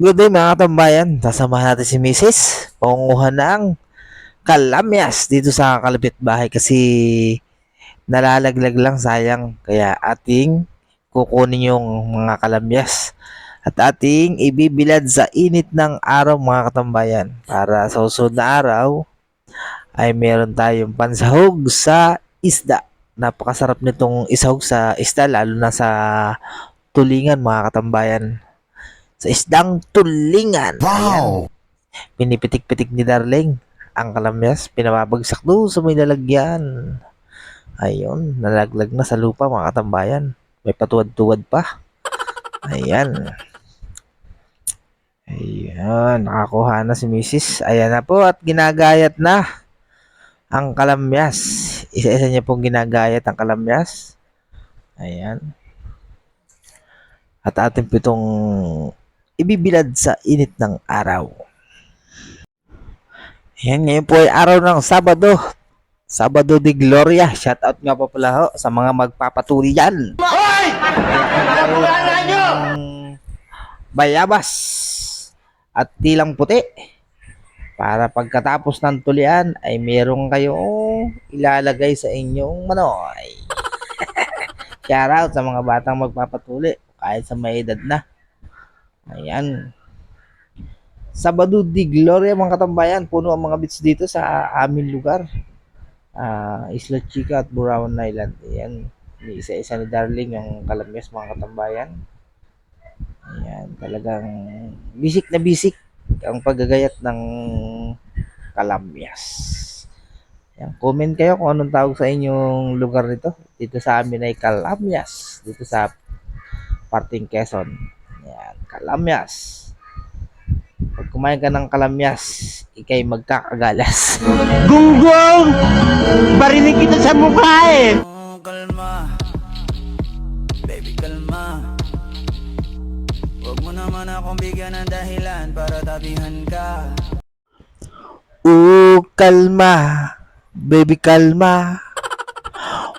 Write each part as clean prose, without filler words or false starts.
Good day mga katambayan, sasamahan natin si Mrs. Pangunguha ng kalamyas dito sa kalapit bahay kasi nalalaglag lang sayang. Kaya ating kukunin yung mga kalamyas at ating ibibilad sa init ng araw mga katambayan para sa susunod na araw ay meron tayong pansahog sa isda. Napakasarap nitong isahog sa isda lalo na sa tulingan mga katambayan. Sa isdang tulingan. Ayan. Wow! Pinipitik-pitik ni Darling ang kalamyas. Pinababagsak doon sa may lalagyan. Ayun. Nalaglag na sa lupa mga katambayan. May patuwad-tuwad pa. Ayan. Ayan. Nakakuha na si Mrs. Ayan na po at ginagayat na ang kalamyas. Isa-isa niya pong ginagayat ang kalamyas. Ayan. At ating pitong ibibilad sa init ng araw. Yan, ngayon po ay araw ng Sabado. Sabado de Gloria. Shout out nga po pala ho sa mga magpapatuli dyan. Hoy! Napakala nyo! Bayabas at tilang puti. Para pagkatapos ng tulian ay meron kayong ilalagay sa inyong manoy. Shout out sa mga batang magpapatuli kahit sa may edad na. Ayan. Sabado de Gloria mga katambayan. Puno ang mga beach dito sa aming lugar. Isla Chica at Buraon Island. Ayan. Isa-isa ni Darling yung kalamyas mga katambayan. Ayan. Talagang bisik na bisik ang paggagayat ng kalamyas. Ayan. Comment kayo kung anong tawag sa inyong lugar nito. Dito sa amin ay kalamyas. Dito sa parting Quezon. Ayan. Kalamyas. Pag kumain ka ng kalamyas, ikay magkakagalas. Gunggong! Barinig kita sa mukha eh! Kalma, baby kalma. Huwag mo naman akong bigyan ng dahilan para tabihan ka. Kalma. Baby, kalma.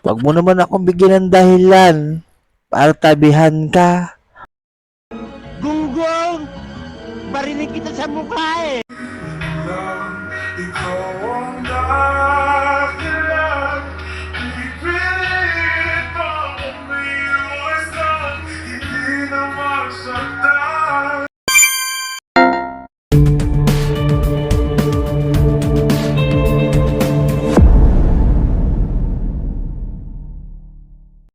Huwag mo naman akong bigyan ng dahilan para tabihan ka. Gunggong! Barinig kita sa mukha eh! Ikaw ang